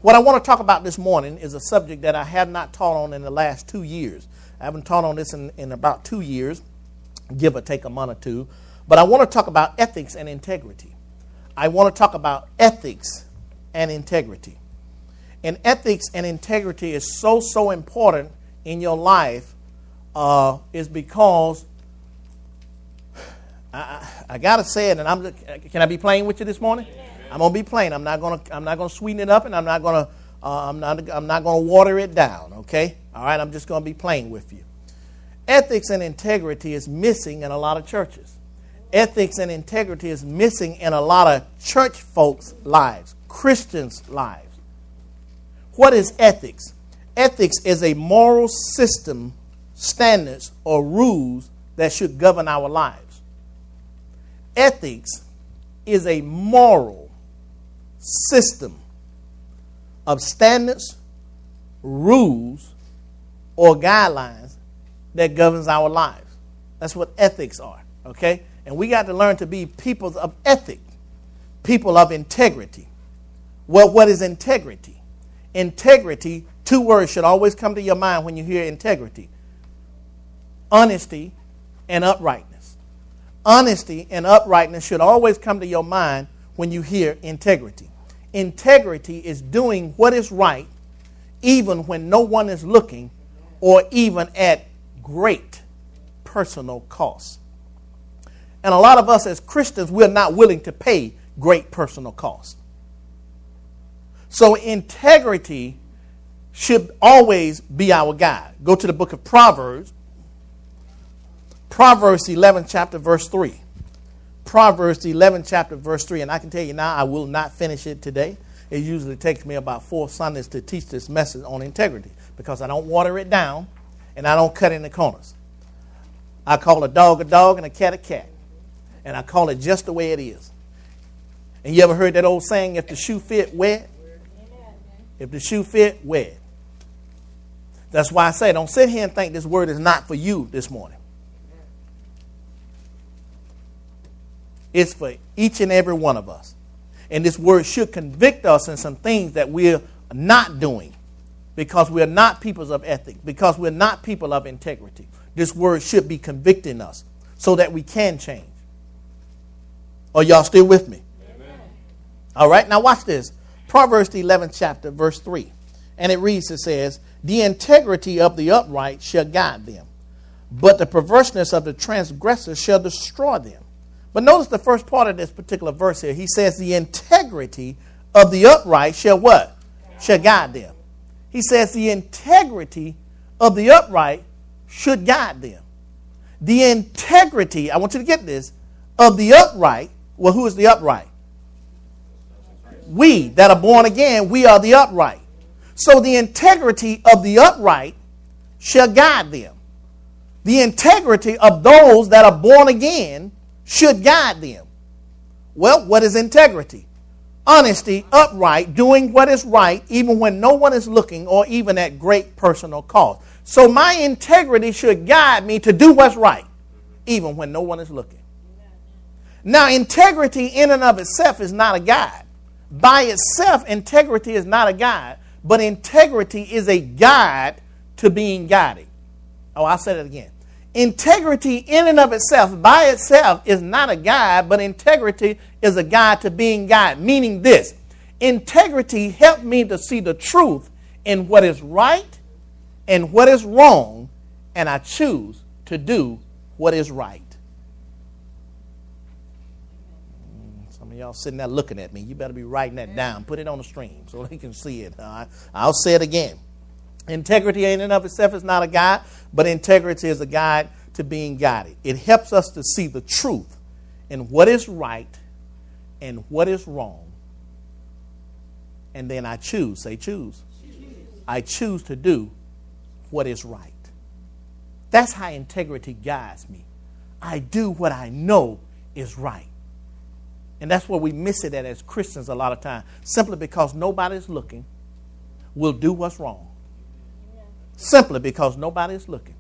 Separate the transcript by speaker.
Speaker 1: What I want to talk about this morning is a subject that I have not taught on in the last 2 years. I haven't taught on this in about 2 years, give or take a month or two. But I want to talk about ethics and integrity. I want to talk about ethics and integrity. And ethics and integrity is so important in your life is because I gotta say it, and can I be plain with you this morning? Yeah. I'm gonna be plain. I'm not gonna sweeten it up, and I'm not gonna water it down. Okay, all right. I'm just gonna be plain with you. Ethics and integrity is missing in a lot of churches. Ethics and integrity is missing in a lot of church folks' lives, Christians' lives. What is ethics? Ethics is a moral system, standards, or rules that should govern our lives. Ethics is a moral system of standards, rules, or guidelines that governs our lives. That's what ethics are, okay? And we got to learn to be people of ethic, people of integrity. Well, what is integrity? Integrity, 2 words should always come to your mind when you hear integrity. Honesty and uprightness. Honesty and uprightness should always come to your mind when you hear integrity. Integrity is doing what is right even when no one is looking or even at great personal cost. And a lot of us as Christians, we're not willing to pay great personal cost. So integrity should always be our guide. Go to the book of Proverbs. Proverbs 11 chapter verse 3. Proverbs 11 chapter verse 3. And I can tell you now, I will not finish it today. It usually takes me about 4 Sundays to teach this message on integrity because I don't water it down and I don't cut in the corners. I call a dog and a cat. And I call it just the way it is. And you ever heard that old saying, if the shoe fit, wear it? If the shoe fit, wear it. That's why I say, don't sit here and think this word is not for you this morning. It's for each and every one of us. And this word should convict us in some things that we're not doing because we're not people of ethic, because we're not people of integrity. This word should be convicting us so that we can change. Are y'all still with me? Amen. All right, now watch this. Proverbs 11 chapter verse 3. And it reads, it says, the integrity of the upright shall guide them, but the perverseness of the transgressor shall destroy them. But notice the first part of this particular verse here. He says the integrity of the upright shall what? Shall guide them. He says the integrity of the upright should guide them. The integrity, I want you to get this, of the upright. Well, who is the upright? We that are born again, we are the upright. So the integrity of the upright shall guide them. The integrity of those that are born again should guide them. Well, what is integrity? Honesty, upright, doing what is right, even when no one is looking or even at great personal cost. So my integrity should guide me to do what's right, even when no one is looking. Now, integrity in and of itself is not a guide. By itself, integrity is not a guide, but integrity is a guide to being guided. Oh, I'll say that again. Integrity in and of itself, by itself, is not a guide, but integrity is a guide to being guided. Meaning this, integrity helps me to see the truth in what is right and what is wrong, and I choose to do what is right. Some of y'all sitting there looking at me. You better be writing that down. Put it on the stream so they can see it. I'll say it again. Integrity in and of itself is not a guide, but integrity is a guide to being guided. It helps us to see the truth in what is right and what is wrong. And then I choose, say choose. I choose to do what is right. That's how integrity guides me. I do what I know is right. And that's where we miss it at as Christians a lot of times. Simply because nobody's looking, we'll do what's wrong. Simply because nobody is looking.